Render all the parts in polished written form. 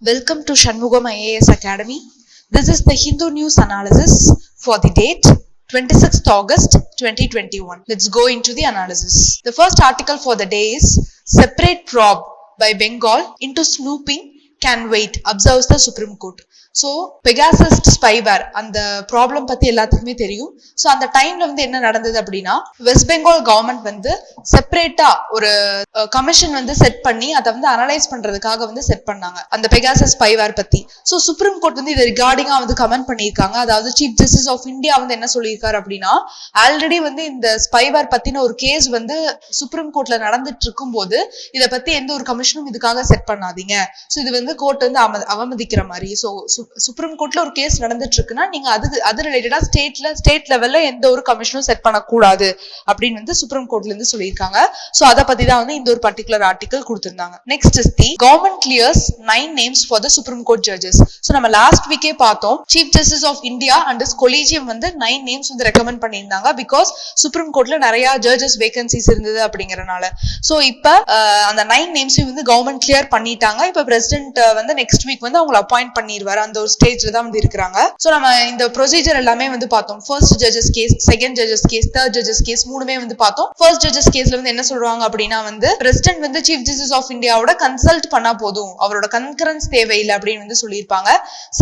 Welcome to Shanmugam IAS Academy. This is the Hindu news analysis for the date 26th August 2021. Let's go into the analysis. The first article for the day is Separate Probe by Bengal into Snooping Can Wait, observes the Supreme Court. So Pegasus spyware அந்த problem பத்தி எல்லாத்துக்குமே தெரியும். So அந்த டைம்ல வந்து என்ன நடந்தது அப்படின்னா, வெஸ்ட் பெங்கால் கவர்மெண்ட் வந்து செப்பரேட்டா ஒரு கமிஷன் வந்து செட் பண்ணி அதை வந்து அனலைஸ் பண்றதுக்காக வந்து செட் பண்ணாங்க அந்த பெகாசஸ் ஸ்பைவேர் பத்தி. ஸோ சுப்ரீம் கோர்ட் வந்து இது ரிகார்டிங்கா வந்து கமெண்ட் பண்ணியிருக்காங்க. அதாவது சீஃப் ஜஸ்டிஸ் ஆஃப் இந்தியா வந்து என்ன சொல்லியிருக்காரு அப்படின்னா, ஆல்ரெடி வந்து இந்த ஸ்பைவேர் பத்தின ஒரு கேஸ் வந்து சுப்ரீம் கோர்ட்ல நடந்துட்டு இருக்கும் போது இதை பத்தி எந்த ஒரு கமிஷனும் இதுக்காக செட் பண்ணாதீங்க. ஸோ இது வந்து கோர்ட் வந்து அவமதிக்கிற மாதிரி. ஸோ சுப்ரீம் கோர்ட்ல ஒரு கேஸ் நடந்துட்டு இருக்குன்னா நீங்க அது ரிலேட்டடா ஸ்டேட் லெவல்ல எந்த ஒரு கமிஷனும் செட் பண்ணக்கூடாது அப்படின்னு வந்து சுப்ரீம் கோர்ட்ல இருந்து சொல்லியிருக்காங்க. சோ அதை பத்தி தான் வந்து இந்த ஒரு பர்டிகுலர் ஆர்டிகல் கொடுத்திருந்தாங்க. Next is the government clears 9 names for the supreme court judges. So நம்ம லாஸ்ட் வீக்கே பார்த்தோம், chief justice of India and his collegium வந்து 9 நேம்ஸ் வந்து ரெக்கமெண்ட் பண்ணியிருந்தாங்க. பிகாஸ் சுப்ரீம் கோர்ட்ல நிறைய ஜட்ஜஸ் வேகன்சிஸ் இருந்தது அப்படிங்கறனால. சோ இப்ப அந்த 9 நேம்ஸையும் வந்து கவர்மெண்ட் கிளியர் பண்ணிட்டாங்க. இப்ப பிரசிடென்ட் வந்து நெக்ஸ்ட் வீக் வந்து அவங்களை அப்பாயிண்ட் பண்ணிடுவாரு. அந்த ஒரு ஸ்டேஜ்ல தான் வந்து இருக்காங்க. சோ நம்ம இந்த ப்ரொசீஜர் எல்லாமே வந்து பார்த்தோம். First judges case, second judges case, third judges case மூணுமே வந்து பார்த்தோம். ஃபர்ஸ்ட் ஜட்ஜஸ் கேஸ்ல வந்து என்ன சொல்றாங்க அப்படின்னா வந்து பிரசிடென்ட் வந்து சீஃப் ஜஸ்டிஸ் ஆஃப் இந்தியாவோட கன்சல்ட் பண்ணா போதும், அவரோட கன்கரன்ஸ் தேவையில்லை அப்படின்னு வந்து சொல்லியிருப்பாங்க.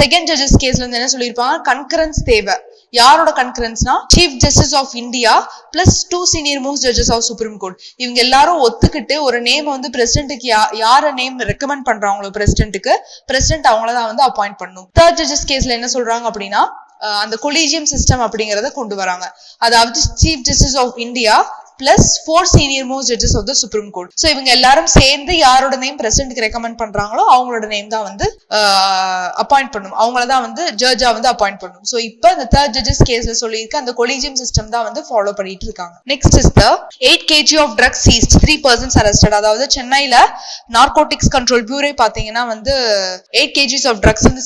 செகண்ட் ஜட்ஜஸ் கேஸ்ல வந்து என்ன சொல்லியிருப்பாங்க, கன்கரன்ஸ் தேவை. யாரோட கன்கரன்ஸ்னா chief justice of India plus 2 senior most judges of Supreme Court. இவங்க எல்லாரும் ஒத்துக்கிட்டு ஒரு நேம் வந்து பிரசிடென்ட்டுக்கு யார நேம் ரெக்கமெண்ட் பண்றாங்களோ பிரசிடென்ட் அவங்களதான் வந்து அப்பாயிண்ட் பண்ணும். தேர்ட் ஜட்ஜஸ் கேஸ்ல என்ன சொல்றாங்க அப்படின்னா, அந்த கொலீஜியம் சிஸ்டம் அப்படிங்கறத கொண்டு வராங்க. அதாவது chief justice of India plus 4 senior most judges of the supreme court. So இவங்க எல்லாரும் சேர்ந்து யாரோட நேம் பிரசிடென்ட்க்கு ரெக்கமெண்ட் பண்றாங்களோ அவங்களோட நேம் தான் வந்து அப்பாயிண்ட் பண்ணும், அவங்களதான் வந்து ஜட்ஜா வந்து அப்பாயிண்ட் பண்ணும். சோ இப்ப இந்த தேர்ட் ஜட்ஜஸ் கேஸ்ல சொல்லியிருக்க அந்த கொலீஜியம் சிஸ்டம் தான் வந்து ஃபாலோ பண்ணிட்டு இருக்காங்க. Next is the 8 kg of drugs seized, 3 persons arrested. அதாவது சென்னையில நார்கோட்டிக்ஸ் கண்ட்ரோல் பியூரோ பாத்தீங்கன்னா வந்து 8 kg ஆஃப் ட்ரக்ஸ் வந்து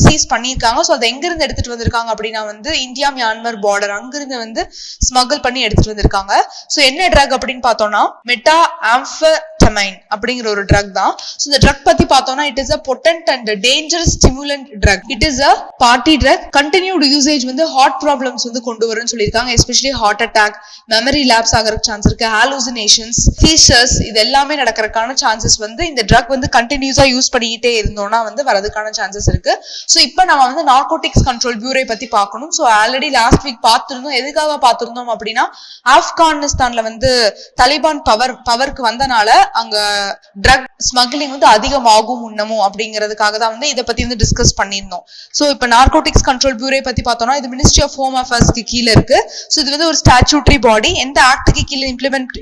சீஸ் பண்ணிருக்காங்க. சோ அதை எங்க இருந்து எடுத்துட்டு வந்திருக்காங்க அப்படின்னா வந்து இந்தியா மியான்மர் பார்டர் அங்கிருந்து வந்து ஸ்மகிள் பண்ணி எடுத்துட்டு வந்திருக்காங்க. சோ என்ன ட்ரக் அப்படின்னு பார்த்தோம்னா மெட்டா ஆம்பெட்டமைன் அப்படிங்கிற ஒரு ட்ரக் தான். சோ இந்த ட்ரக் பத்தி பார்த்தோம்னா it is a potent and dangerous stimulant drug. It is a party drug. Continued usage வந்து ஹார்ட் ப்ராப்ளம்ஸ் வந்து கொண்டு வரும்னு சொல்லியிருக்காங்க. Especially heart attack, memory lapse ஆகிறதுக்கு சான்ஸ் இருக்கு, ஹாலுசினேஷன்ஸ், சீசர்ஸ் இது எல்லாமே நடக்கிறதுக்கான சான்சஸ் வந்து இந்த ட்ரக் வந்து கண்டினியூஸா யூஸ் பண்ணிக்கிட்டே இருந்தோம்னா வந்து வரதுக்கான சான்சஸ் இருக்கு. சோ இப்போ நம்ம வந்து நார்கோட்டிக்ஸ் கண்ட்ரோல் பியூரோ பத்தி பார்க்கணும். சோ ஆல்ரெடி லாஸ்ட் வீக் பார்த்திருந்தோம். எதுக்காக பார்த்திருந்தோம் அப்படின்னா, ஆப்கானிஸ்தான்ல வந்து தாலிபான் பவருக்கு வந்தனால அங்க ட்ரக் ஸ்மக்லிங் வந்து அதிகமாகும் முன்னமும் அப்படிங்கிறதுக்காக தான் வந்து இதை பத்தி வந்து டிஸ்கஸ் பண்ணியிருந்தோம். சோ இப்ப நார்கோட்டிக்ஸ் கண்ட்ரோல் பியூரோ பத்தி பார்த்தோம்னா இது மினிஸ்ட்ரி ஆஃப் ஹோம் அஃபேர்ஸ்க்கு கீழே இருக்கு. சோ இது வந்து ஒரு ஸ்டாட்யூட்டரி பாடி. எந்த ஆக்டுக்கு கீழே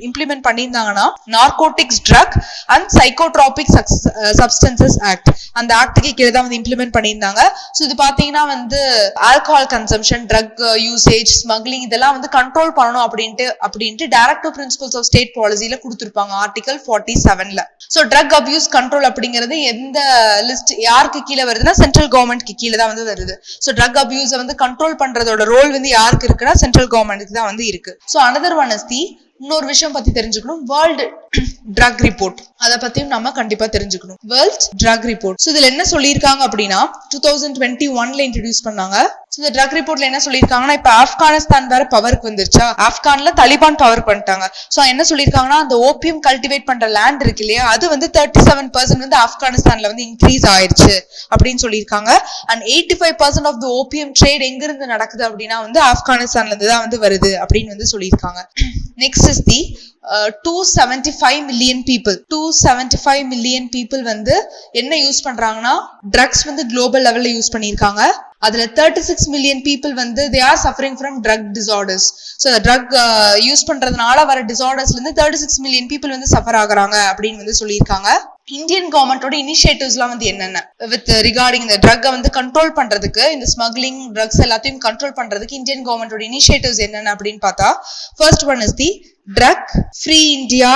இம்ப்ளிமெண்ட் பண்ணியிருந்தாங்கன்னா narcotics drug and psychotropic substances act, அந்த ஆக்டுக்கு கீழே தான் வந்து இம்ப்ளிமெண்ட் பண்ணியிருந்தாங்க. சோ இது பாத்தீங்கன்னா வந்து alcohol consumption, drug usage, smuggling இதெல்லாம் வந்து கண்ட்ரோல் பண்ணணும் அப்படின்ட்டு டைரக்டிவ் பிரின்சிபல்ஸ் ஆஃப் ஸ்டேட் பாலிசில கொடுத்திருப்பாங்க ஆர்டிகல் 47ல. சோ ட்ரக் அபியூஸ் கண்ட்ரோல் அப்படிங்கிறது எந்த லிஸ்ட் யாருக்கு கீழே வருதுன்னா சென்ட்ரல் கவர்மெண்ட்க்கு கீழே தான் வந்து வருது. சோ ட்ரக் அபியூஸை வந்து கண்ட்ரோல் பண்றதோட ரோல் வந்து யாருக்கு இருக்குன்னா சென்ட்ரல் கவர்மெண்ட்க்கு தான் வந்து இருக்கு. சோ அனதர் ஒன் இஸ் தி இன்னொரு விஷயம் பத்தி தெரிஞ்சுக்கணும், வேர்ல்டு ட்ரக் ரிப்போர்ட். அதை பத்தியும் நம்ம கண்டிப்பா தெரிஞ்சுக்கணும். World drug report. சோ இதுல என்ன சொல்லியிருக்காங்க அப்படின்னா 2021ல இன்ட்ரோடியூஸ் பண்ணாங்க. சோ இந்த ட்ரக் ரிப்போர்ட்ல என்ன சொல்லியிருக்காங்கன்னா, இப்ப ஆப்கானிஸ்தான் வேற பவருக்கு வந்துருச்சா, ஆப்கான்ல தாலிபான் பவருக்கு வந்துட்டாங்க. சோ என்ன சொல்லியிருக்காங்கன்னா, அந்த ஓபியம் கல்டிவேட் பண்ற லேண்ட் இருக்கு இல்லையா, அது வந்து 37% வந்து ஆப்கானிஸ்தான்ல வந்து இன்க்ரீஸ் ஆயிருச்சு அப்படின்னு சொல்லியிருக்காங்க. And 85% of the opium trade எங்க இருந்து நடக்குது அப்படின்னா வந்து ஆப்கானிஸ்தான்ல இருந்து தான் வந்து வருது அப்படின்னு வந்து சொல்லியிருக்காங்க. Next is the 275 million people வந்து என்ன யூஸ் பண்றாங்கன்னா ட்ரக்ஸ் வந்து குளோபல் லெவல்ல யூஸ் பண்ணிருக்காங்க. அதுல 36 million people வந்து they are suffering from drug disorders. So drug use பண்றதுனால வர டிசார்டர்ஸ்ல இருந்து 36 million people வந்து சஃபர் ஆகுறாங்க அப்படின்னு வந்து சொல்லியிருக்காங்க. இந்தியன் கவர்மெண்டோட இனிஷியேட்டிவ்ஸ்லாம் வந்து என்னென்ன வித் ரிகார்டிங் இந்த ட்ரக்கை வந்து கண்ட்ரோல் பண்றதுக்கு, இந்த ஸ்மக்லிங் ட்ரக்ஸ் எல்லாத்தையும் கண்ட்ரோல் பண்றதுக்கு இந்தியன் கவர்மெண்டோட இனிஷியேட்டிவ்ஸ் என்னென்ன அப்படின்னு பார்த்தா, first one is the drug free India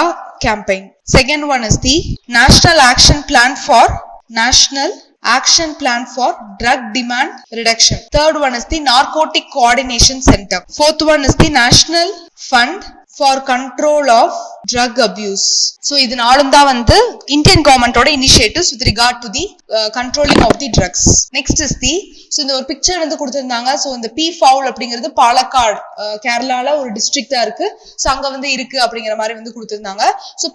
campaign. Second one is the national action plan for drug demand reduction. Third one is the narcotic coordination center. Fourth one is the national fund for control of drug abuse. So இது நாலும் தான் வந்து Indian government-ஓட initiatives with regard to the controlling of the drugs. Next is the so இந்த ஒரு picture வந்து கொடுத்திருந்தாங்க. So இந்த P-fowl அப்படிங்கிறது பாலக்காடு கேரளால ஒரு டிஸ்ட்ரிக்டா இருக்கு. So அங்க வந்து இருக்கு அப்படிங்கிற மாதிரி வந்து கொடுத்திருந்தாங்க. So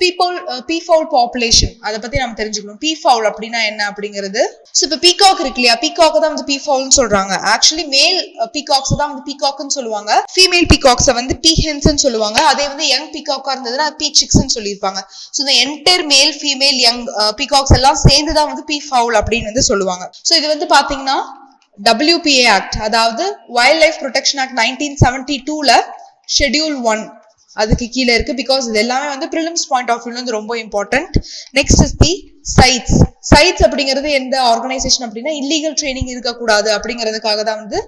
P-fowl population அதை பத்தி நம்ம தெரிஞ்சுக்கணும். P-fowl அப்படின்னா என்ன அப்படிங்கிறது. So இப்ப peacock இருக்கு இல்லையா, peacock தான் வந்து P-fowl சொல்றாங்க. ஆக்சுவலி மேல் peacocks தான் வந்து peacock சொல்லுவாங்க, ஃபீமேல் peacocks வந்து P-hens சொல்லுவாங்க. அதே வந்து யங் பீகாக்கா இருந்ததுன்னா P-chicks சொல்லியிருப்பாங்க. ஸோ இந்த entire male female young peacocks எல்லாம் சேர்ந்துதான் வந்து P-fowl அப்படின்னு வந்து சொல்லுவாங்க. ஸோ இது வந்து பாத்தீங்கன்னா WPA ஆக்ட், அதாவது வைல்ட் லைஃப் ப்ரொடெக்ஷன் ஆக்ட் 1972ல ஷெட்யூல் 1 அதுக்கு கீழே இருக்கு. பிகாஸ் இது எல்லாமே வந்து ப்ரிலிம்ஸ் பாயிண்ட் ஆஃப் வியூல வந்து ரொம்ப important. Next is the CITES அப்படிங்கிறது எந்த ஆர்கனைசேஷன் அப்படின்னா இல்லீகல் ட்ரைனிங் இருக்கக்கூடாது அப்படிங்கிறதுக்காக தான் வந்து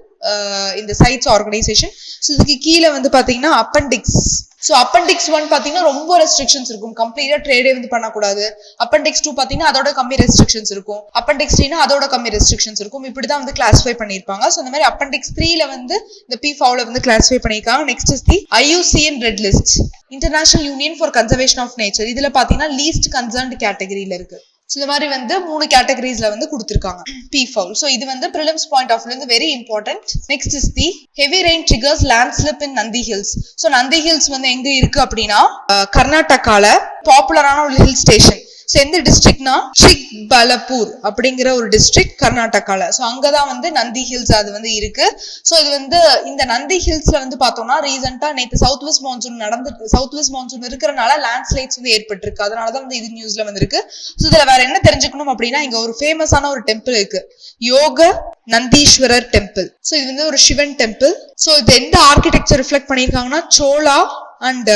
இந்த சைட்ஸ் ஆர்கனைசேஷன். ஸோ இதுக்கு கீழே வந்து பாத்தீங்கன்னா அப்பெண்டிக்ஸ். ஸோ அப்பெண்டிக்ஸ் 1 பாத்தீங்கன்னா ரொம்ப ரெஸ்ட்ரிக்ஷன்ஸ் இருக்கும், கம்ப்ளீட்டா ட்ரேடே வந்து பண்ணக்கூடாது. அப்பெண்டிக்ஸ் 2 பாத்தீங்கன்னா அதோட கம்மி ரெஸ்ட்ரிக்ஷன்ஸ் இருக்கும். அப்பெண்டிக்ஸ் 3 அதோட கம்மி ரெஸ்ட்ரிக்ஷன்ஸ் இருக்கும். இப்படிதான் வந்து கிளாஸிஃபை பண்ணிருப்பாங்க. ஸோ இந்த மாதிரி அப்பெண்டிக்ஸ் 3ல வந்து இந்த P-fowl வந்து கிளாஸிஃபை பண்ணிருக்காங்க. Next is the IUCN red list, international union for conservation of nature. இதுல பாத்தீங்கன்னா லீஸ்ட் கன்சர்ன்ட் கேட்டகரியில இருக்கு. இந்த மாதிரி வந்து 3 கேட்டகரிஸ்ல வந்து கொடுத்திருக்காங்க P-fowl. So இது வந்து prelims point of view வந்து very important. Next is the heavy rain triggers landslip in Nandi Hills. So Nandi Hills வந்து எங்க இருக்கு அப்படின்னா கர்நாடகால பாப்புலரான ஒரு ஹில் ஸ்டேஷன். ஸோ எந்த டிஸ்ட்ரிக்ட்னா சிக்பலப்பூர் அப்படிங்கிற ஒரு டிஸ்ட்ரிக்ட் கர்நாடகால. ஸோ அங்கதான் வந்து நந்தி ஹில்ஸ் அது வந்து இருக்கு. ஸோ இது வந்து இந்த நந்தி ஹில்ஸ்ல வந்து பார்த்தோம்னா ரீசெண்டா நேற்று சவுத் வெஸ்ட் மான்சூன் இருக்கிறனால லேண்ட்ஸ்லைட்ஸ் வந்து ஏற்பட்டிருக்கு. அதனாலதான் வந்து இது நியூஸ்ல வந்து இருக்கு. ஸோ இதுல வேற என்ன தெரிஞ்சுக்கணும் அப்படின்னா இங்க ஒரு ஃபேமஸான ஒரு டெம்பிள் இருக்கு, யோக நந்தீஸ்வரர் டெம்பிள். ஸோ இது வந்து ஒரு சிவன் டெம்பிள். ஸோ இது எந்த ஆர்கிடெக்சர் ரிஃப்ளெக்ட் பண்ணியிருக்காங்கன்னா Chola and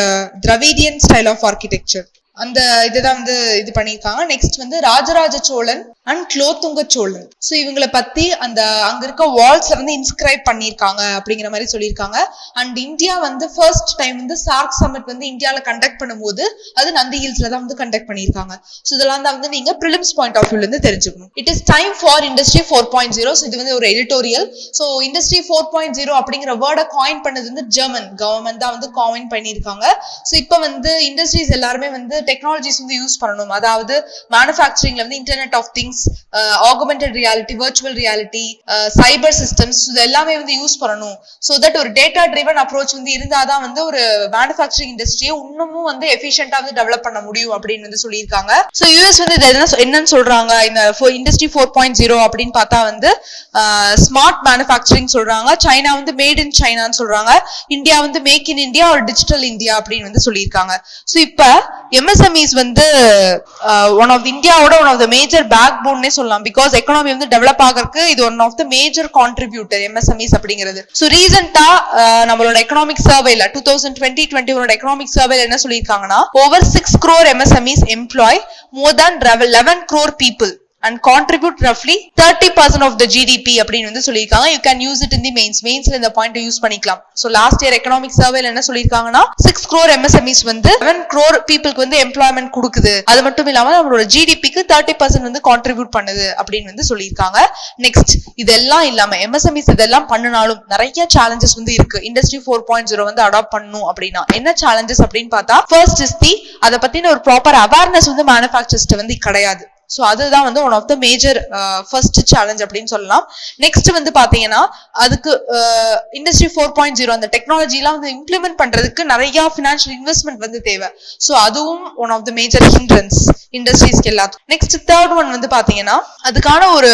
Dravidian style of architecture, அந்த இதுதான் வந்து இது பண்ணிருக்காங்க. நெக்ஸ்ட் வந்து ராஜராஜ சோழன் அண்ட் குலோத்துங்க சோழன். ஸோ இவங்களை பத்தி அந்த அங்க இருக்க வால்ஸ்ல வந்து இன்ஸ்கிரைப் பண்ணிருக்காங்க அப்படிங்கிற மாதிரி சொல்லியிருக்காங்க. அண்ட் இந்தியா வந்து ஃபர்ஸ்ட் டைம் வந்து சார்க் சமிட் வந்து இந்தியாவில கண்டக்ட் பண்ணும்போது அது நந்தி ஹில்ஸ்ல தான் வந்து கண்டக்ட் பண்ணிருக்காங்க. ஸோ இதெல்லாம் தான் வந்து நீங்க ப்ரிலிம்ஸ் பாயிண்ட் ஆஃப் வியூல இருந்து தெரிஞ்சுக்கணும். It is time for industry 4.0. So இது வந்து ஒரு எடிட்டோரியல். ஸோ இண்டஸ்ட்ரி 4.0 அப்படிங்கிற வேர்டை காயின் பண்ணது வந்து ஜெர்மன் கவர்மெண்ட் தான் வந்து காயின் பண்ணிருக்காங்க. ஸோ இப்போ வந்து இண்டஸ்ட்ரீஸ் எல்லாருமே வந்து டெக்னாலஜிஸ் வந்து யூஸ் பண்ணணும். அதாவது மேனுஃபேக்சரிங்ல வந்து internet of things, augmented reality, virtual reality, cyber systems இது எல்லாமே வந்து யூஸ் பண்ணணும். ஸோ தட் ஒரு டேட்டா ட்ரிவன் அப்ரோச் வந்து இருந்தாதான் வந்து ஒரு மேனுஃபேக்சரிங் இண்டஸ்ட்ரியை இன்னமும் வந்து எஃபிஷியன்டா வந்து டெவலப் பண்ண முடியும் அப்படின்னு வந்து சொல்லியிருக்காங்க. ஸோ யூஎஸ் வந்து என்னன்னு சொல்றாங்க இந்த இண்டஸ்ட்ரி 4.0 அப்படின்னு பார்த்தா வந்து ஸ்மார்ட் மேனுஃபேக்சரிங் சொல்றாங்க, சைனா வந்து மேட் இன் சைனான்னு சொல்றாங்க, இந்தியா வந்து மேக் இன் இந்தியா ஒரு டிஜிட்டல் இந்தியா அப்படின்னு வந்து சொல்லியிருக்காங்க. ஸோ இப்ப MSMEs வந்து ஒன் ஆஃப் இந்தியாவோட one of the major back போன்னே சொல்லலாம். பிகாஸ் எக்கனாமி வந்து டெவலப் ஆகிறதுக்கு இது one of the major contributor MSMEs அப்படிங்கிறது. ஸோ ரீசெண்டா நம்மளோட எக்கனாமிக் சர்வேல 2020-21 எக்கனாமிக் சர்வேல என்ன சொல்லியிருக்காங்கன்னா over 6 crore MSMEs employ more than 11 crore people and contribute roughly 30% of the GDP அப்படின்னு வந்து சொல்லியிருக்காங்க. You can use it in the mains இந்த பாயிண்ட் யூஸ் பண்ணிக்கலாம். ஸோ லாஸ்ட் இயர் எக்கனாமிக் சர்வேல என்ன சொல்லியிருக்காங்கன்னா 6 crore MSMEs வந்து 11 crore பீப்புளுக்கு வந்து எம்ப்ளாய்மெண்ட் கொடுக்குது. அது மட்டும் இல்லாம நம்மளோட GDPக்கு 30% வந்து கான்ட்ரிபியூட் பண்ணுது அப்படின்னு வந்து சொல்லியிருக்காங்க. நெக்ஸ்ட் இதெல்லாம் இல்லாம MSMEs இதெல்லாம் பண்ணினாலும் நிறைய சேலஞ்சஸ் வந்து இருக்கு. இண்டஸ்ட்ரி 4.0 வந்து அடாப்ட் பண்ணணும் அப்படின்னா என்ன சேலஞ்சஸ் அப்படின்னு பார்த்தா ஃபர்ஸ்ட் இஸ் தி அதை பத்தின ஒரு ப்ராப்பர் அவேர்னஸ் வந்து மேனுஃபேக்சர்ஸ்ட வந்து கிடையாது. ஸோ அதுதான் வந்து one of the major first challenge அப்படின்னு சொல்லலாம். நெக்ஸ்ட் வந்து பாத்தீங்கன்னா அதுக்கு இண்டஸ்ட்ரி 4.0 அந்த டெக்னாலஜி எல்லாம் வந்து இம்ப்ளிமெண்ட் பண்றதுக்கு நிறைய பினான்சியல் இன்வெஸ்ட்மெண்ட் வந்து தேவை. ஸோ அதுவும் one of the major hindrance இண்டஸ்ட்ரீஸ்க்கு எல்லாத்துக்கும். நெக்ஸ்ட் தேர்ட் ஒன் வந்து பாத்தீங்கன்னா அதுக்கான ஒரு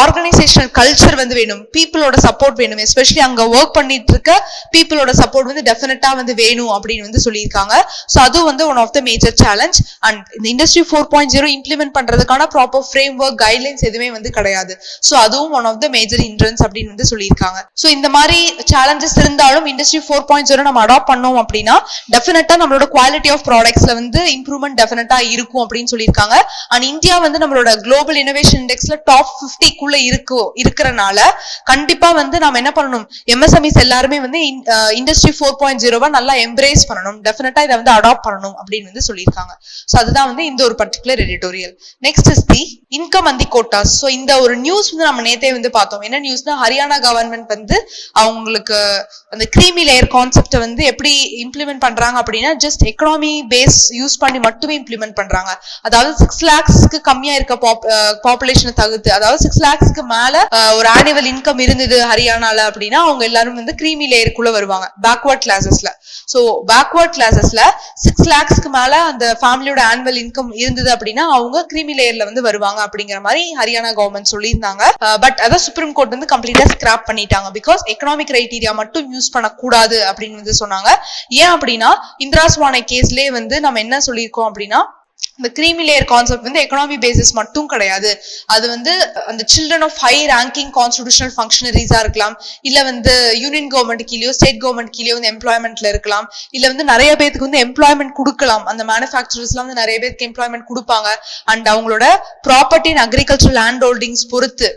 ஆர்கனைசேஷனல் கல்ச்சர் வந்து வேணும், பீப்புளோட சப்போர்ட் வேணும். எஸ்பெஷலி அங்க ஒர்க் பண்ணிட்டு இருக்க பீப்புளோட சப்போர்ட் வந்து டெஃபினட்டா வந்து வேணும் அப்படின்னு வந்து சொல்லியிருக்காங்க. ஸோ அதுவும் வந்து one of the major challenge. And இந்த இண்டஸ்ட்ரி 4.0 இம்ப்ளிமெண்ட் பண்றதுக்கான ப்ராப்பர் ஃப்ரேம் ஒர்க் கைட்லைன்ஸ் எதுவுமே வந்து கிடையாது. சோ அதுவும் one of the major hindrance அப்படின்னு வந்து சொல்லியிருக்காங்க. சோ இந்த மாதிரி சேலஞ்சஸ் இருந்தாலும் இண்டஸ்ட்ரி 4.0 நம்ம அடாப்ட் பண்ணோம் அப்படின்னா டெஃபினட்டா நம்மளோட குவாலிட்டி ஆஃப் ப்ராடக்ட்ஸ்ல வந்து இம்ப்ரூவ்மெண்ட் டெஃபினட்டா இருக்கும் அப்படின்னு சொல்லியிருக்காங்க. அண்ட் இந்தியா வந்து நம்மளோட குளோபல் இனோவேஷன் இண்டெக்ஸ்ல டாப் 50க்குள்ள இருக்கிறனால கண்டிப்பா வந்து நம்ம என்ன பண்ணணும், MSMEs எல்லாருமே வந்து இண்டஸ்ட்ரி 4.0 நல்லா எம்ப்ரேஸ் பண்ணணும், டெஃபினட்டா இதை வந்து அடாப்ட் பண்ணணும் அப்படின்னு வந்து சொல்லியிருக்காங்க. சோ அதுதான் வந்து இந்த ஒரு particular editorial. Next is the income and the quotas. So இந்த ஒரு நியூஸ் வந்து நம்ம நேத்தே வந்து பார்த்தோம். என்ன நியூஸ்னா, ஹரியானா கவர்மெண்ட் வந்து அவங்களுக்கு அந்த கிரீமி லேயர் கான்செப்டை வந்து எப்படி இம்ப்ளிமெண்ட் பண்றாங்க அப்படின்னா, ஜஸ்ட் எக்கனாமி பேஸ் யூஸ் பண்ணி மட்டுமே இம்ப்ளிமெண்ட் பண்றாங்க. அதாவது 6 lakhsக்கு கம்மியா இருக்க பாப்புலேஷனை தகுத்து, அதாவது 6 lakhsக்கு மேல ஒரு ஆனுவல் இன்கம் இருந்தது ஹரியானால அப்படின்னா அவங்க எல்லாரும் வந்து கிரீமி லேயருக்குள்ள வருவாங்க பேக்வர்ட் கிளாஸஸ்ல. ஸோ பேக்வர்ட் கிளாஸஸ்ல 6 lakhsக்கு மேல அந்த ஃபேமிலியோட ஆனுவல் இன்கம் இருந்தது அப்படின்னா அவங்க கிரீமி லேயர்ல வந்து வருவாங்க அப்படிங்கிற மாதிரி ஹரியானா கவர்மெண்ட் சொல்லியிருந்தாங்க. பட் அதான் சுப்ரீம் கோர்ட் வந்து கம்ப்ளீட்டா ஸ்கிராப் பண்ணிட்டாங்க. பிகாஸ் எக்கனாமிக் கிரைட்டீரியா மட்டும் யூஸ் பண்ணக்கூடாது அப்படின்னு வந்து சொன்னாங்க. ஏன் அப்படின்னா, இந்திரா சுவானை கேஸ்லயே வந்து நம்ம என்ன சொல்லியிருக்கோம் அப்படின்னா, இந்த கிரீமி லேயர் கான்செப்ட் வந்து எக்கனாமி பேசிஸ் மட்டும் கிடையாது. அது வந்து அந்த children of high ranking constitutional ஃபங்க்ஷனரிஸா இருக்கலாம், இல்ல வந்து யூனியன் கவர்மெண்ட் கீழயோ ஸ்டேட் கவர்மெண்ட் கீழயோ வந்து எம்ப்ளாய்மெண்ட்ல இருக்கலாம், இல்ல வந்து நிறைய பேருக்கு வந்து எம்ப்ளாய்மெண்ட் கொடுக்கலாம். அந்த மேனுஃபேக்சரர்ஸ்லாம் வந்து நிறைய பேருக்கு எம்ப்ளாய்மெண்ட் கொடுப்பாங்க. அண்ட் அவங்களோட property and agriculture land holdings பொறுத்து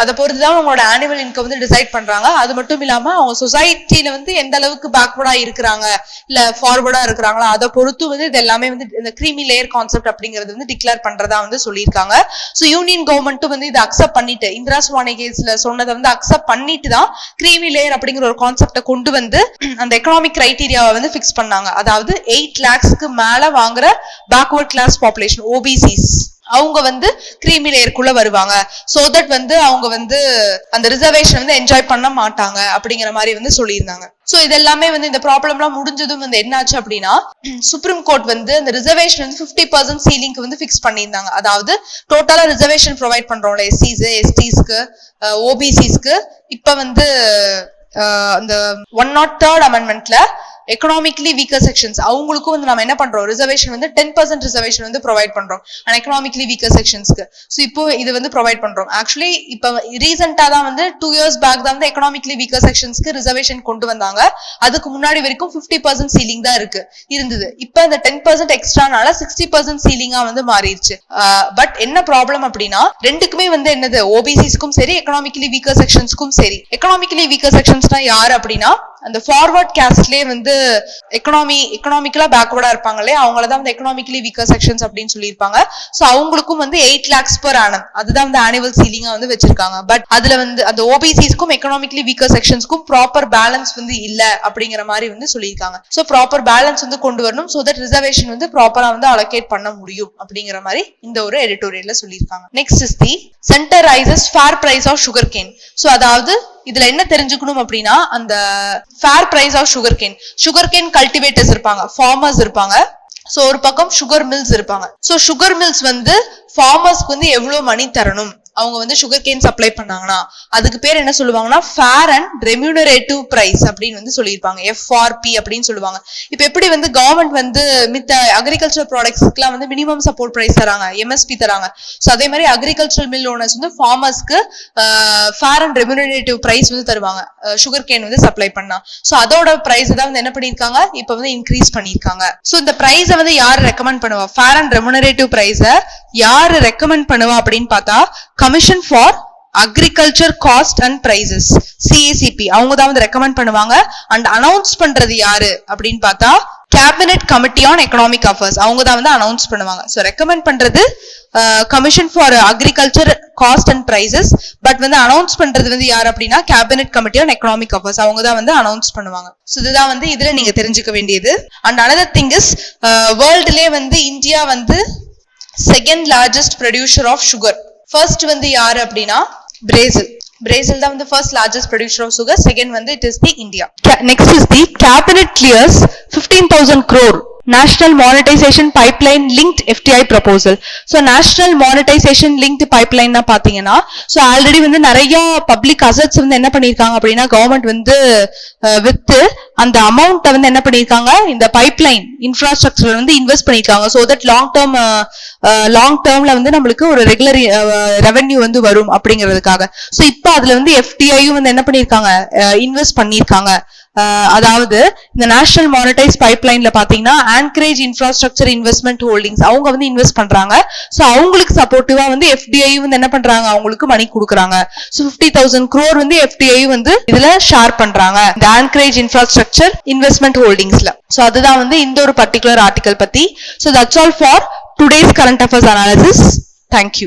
அதை பொறுத்துதான் அவங்களோட ஆனுவல் இன்கம் வந்து டிசைட் பண்றாங்க. அது மட்டும் இல்லாம அவங்க சொசைட்டில வந்து எந்த அளவுக்கு பேக்வர்டா இருக்கிறாங்க இல்ல ஃபார்வர்டா இருக்கிறாங்களோ அதை பொறுத்து வந்து இது எல்லாமே வந்து இந்த கிரீமி லேயர் கான்செப்ட் அப்படிங்கிறது வந்து டிக்ளேர் பண்றதா வந்து சொல்லியிருக்காங்க. சோ யூனியன் கவர்மெண்ட்டும் வந்து இதை அக்செப்ட் பண்ணிட்டு, இந்திரா சுவானி கேஸ்ல சொன்னதை வந்து அக்செப்ட் பண்ணிட்டு தான் கிரீமி லேயர் அப்படிங்கிற ஒரு கான்செப்டை கொண்டு வந்து அந்த எக்கனாமிக் கிரைட்டீரியாவை வந்து பிக்ஸ் பண்ணாங்க. அதாவது 8 lakhsக்கு மேல வாங்குற பேக்வர்ட் கிளாஸ் பாப்புலேஷன் ஓபிசிஸ் அவங்க வந்து கிரீமி லேயருக்குள்ள வருவாங்க. சோ தட் வந்து அவங்க வந்து அந்த ரிசர்வேஷன் வந்து என்ஜாய் பண்ண மாட்டாங்க அப்படிங்கிற மாதிரி வந்து சொல்லியிருந்தாங்க. சோ இதெல்லாமே வந்து இந்த ப்ராப்ளம் எல்லாம் முடிஞ்சதும் வந்து என்னாச்சு அப்படின்னா, சுப்ரீம் கோர்ட் வந்து அந்த ரிசர்வேஷன் வந்து 50% சீலிங்க்கு வந்து பிக்ஸ் பண்ணியிருந்தாங்க. அதாவது டோட்டலா ரிசர்வேஷன் ப்ரொவைட் பண்றோம்ல எஸ்சிஸ் எஸ்டிஸ்க்கு ஓபிசிஸ்க்கு, இப்ப வந்து அந்த 103rd அமெண்ட்மெண்ட்ல எக்கனாமிக்கலி வீக்கர் செக்ஷன்ஸ் அவங்களுக்கும் வந்து நம்ம என்ன பண்றோம், ரிசர்வேஷன் வந்து 10% ரிசர்வேஷன் வந்து ப்ரொவைட் பண்றோம் எக்கனாமிக்கலி வீக்கர் செக்ஷன்ஸ்க்கு. ஸோ இப்போ இது வந்து ப்ரொவைட் பண்றோம். ஆக்சுவலி இப்போ ரீசெண்டா தான் வந்து 2 years பேக் தான் வந்து எக்கனாமிக்கலி வீக்கர் செக்ஷன்ஸ்க்கு ரிசர்வேஷன் கொண்டு வந்தாங்க. அதுக்கு முன்னாடி வரைக்கும் 50% சீலிங் தான் இருந்தது. இப்போ இந்த 10% எக்ஸ்ட்ரானால 60% சீலிங்கா வந்து மாறிடுச்சு. பட் என்ன ப்ராப்ளம் அப்படின்னா, ரெண்டுக்குமே வந்து என்னது, ஓபிசிஸ்க்கும் சரி எக்கனாமிக்கலி வீக்கர் செக்ஷன்ஸ்க்கும் சரி. எக்கனாமிக்கலி வீக்கர் செக்ஷன்ஸ்னா யாரு அப்படின்னா, அந்த ஃபார்வர்ட் காஸ்ட்லயே வந்து எக்கனாமிக்கலா பேக்வர்டா இருப்பாங்களே அவங்களதான் வந்து எக்கனாமிக்கலி வீக்கர் செக்ஷன்ஸ் அப்படின்னு சொல்லியிருப்பாங்க. சோ அவங்களுக்கும் வந்து 8 lakhs per annum அதுதான் வந்து ஆனுவல் சீலிங்கா வந்து வச்சிருக்காங்க. பட் அதுல வந்து அந்த ஓபிசிஸ்க்கும் எக்கனாமிக்கலி வீக்கர் செக்ஷன்ஸ்க்கும் ப்ராப்பர் பேலன்ஸ் வந்து இல்ல அப்படிங்கிற மாதிரி வந்து சொல்லியிருக்காங்க. சோ ப்ராப்பர் பேலன்ஸ் வந்து கொண்டு வரணும். சோ தட் ரிசர்வேஷன் வந்து ப்ராப்பரா வந்து அலோகேட் பண்ண முடியும் அப்படிங்கிற மாதிரி இந்த ஒரு எடிட்டோரியல்ல சொல்லியிருக்காங்க. Next is the centre rises fair price of sugarcane. So அதாவது இதுல என்ன தெரிஞ்சுக்கணும் அப்படின்னா, அந்த fair price of sugarcane cultivators இருப்பாங்க, ஃபார்மர்ஸ் இருப்பாங்க. சோ ஒரு பக்கம் சுகர் மில்ஸ் இருப்பாங்க. சோ சுகர் மில்ஸ் வந்து ஃபார்மர்ஸ்க்கு வந்து எவ்வளவு மணி தரணும், அவங்க வந்து சுகர் கேன் சப்ளை பண்ணாங்கன்னா அதுக்கு பேர் என்ன சொல்லுவாங்கன்னா ஃபேர் அண்ட் ரெம்யூனரேட்டிவ் பிரைஸ் அப்படின்னு வந்து சொல்லியிருப்பாங்க, FRP அப்படின்னு சொல்லுவாங்க. இப்ப எப்படி வந்து கவர்மெண்ட் வந்து மித்த அக்ரிகல்ச்சர் ப்ராடக்ட்ஸ்க்குலாம் வந்து மினிமம் சப்போர்ட் பிரைஸ் தராங்க, MSP தராங்க. ஸோ அதே மாதிரி அக்ரிகல்ச்சர் மில் ஓனர்ஸ் வந்து ஃபார்மர்ஸ்க்கு ஃபேர் அண்ட் ரெம்யூனரேட்டிவ் பிரைஸ் வந்து தருவாங்க சுகர் கேன் வந்து சப்ளை பண்ணா. ஸோ அதோட பிரைஸ் தான் வந்து என்ன பண்ணிருக்காங்க, இப்ப வந்து இன்க்ரீஸ் பண்ணிருக்காங்க. ஸோ இந்த பிரைஸை வந்து யாரு ரெக்கமெண்ட் பண்ணுவா, ஃபேர் அண்ட் ரெம்யூனரேட்டிவ் பிரைஸை யாரு ரெக்கமெண்ட் பண்ணுவா அப்படின்னு பார்த்தா, commission for agriculture cost and prices CACP அவங்க தான் வந்து ரெக்கமெண்ட் பண்ணுவாங்க. அண்ட் அனௌன்ஸ் பண்றது யாரு அப்படின்னு பார்த்தா cabinet committee on economic affairs அவங்க தான் வந்து அனௌன்ஸ் பண்ணுவாங்க. ஸோ ரெக்கமெண்ட் பண்றது commission for agriculture cost and prices, but வந்து அனௌன்ஸ் பண்றது வந்து யார் அப்படின்னா cabinet committee on economic affairs அவங்க தான் வந்து அனௌன்ஸ் பண்ணுவாங்க. ஸோ இதுதான் வந்து இதுல நீங்க தெரிஞ்சுக்க வேண்டியது. அண்ட் அனதர் திங் இஸ், வேர்ல்டுலேயே வந்து இந்தியா வந்து second largest producer of sugar. First வந்து யாரு அப்படின்னா பிரேசில் தான் வந்து first largest producer of sugar. Second வந்து it is the India. Next is the cabinet clears 15,000 crore National Monetization Pipeline Linked FDI Proposal. So National Monetization Linked Pipeline na பாத்தீங்கன்னா, so already வந்து நிறைய public assets வந்து என்ன பண்ணிருக்காங்க அப்படின்னா government வந்து with அந்த அமௌண்ட்டை வந்து என்ன பண்ணிருக்காங்க, இந்த பைப்லைன் இன்ஃப்ராஸ்ட்ரக்சர்ல வந்து இன்வெஸ்ட் பண்ணிருக்காங்க. ஸோ தட் லாங் டேர்ம்ல வந்து நம்மளுக்கு ஒரு ரெகுலர் ரெவென்யூ வந்து வரும் அப்படிங்கிறதுக்காக. ஸோ இப்போ அதுல வந்து FDIயும் வந்து என்ன பண்ணிருக்காங்க, இன்வெஸ்ட் பண்ணிருக்காங்க. அதாவது இந்த நேஷனல் மானிட்டைஸ் பைப்லைன்ல பாத்தீங்கன்னா ஆன்கரேஜ் இன்ஃப்ராஸ்ட்ரக்சர் இன்வெஸ்ட்மெண்ட் ஹோல்டிங்ஸ் அவங்க வந்து இன்வெஸ்ட் பண்றாங்க. சோ அவங்களுக்கு சப்போர்ட்டிவா வந்து FDI வந்து என்ன பண்றாங்க, அவங்களுக்கு மணி கொடுக்குறாங்க. சோ 50,000 crore வந்து FDI வந்து இதுல ஷேர் பண்றாங்க இந்த ஆன்கரேஜ் இன்ஃப்ராஸ்ட்ரக்சர் இன்வெஸ்ட்மெண்ட் ஹோல்டிங்ஸ்ல. சோ அதுதான் வந்து இந்த ஒரு பர்டிகுலர் ஆர்டிகல் பத்தி. So that's all for today's current affairs analysis. Thank you.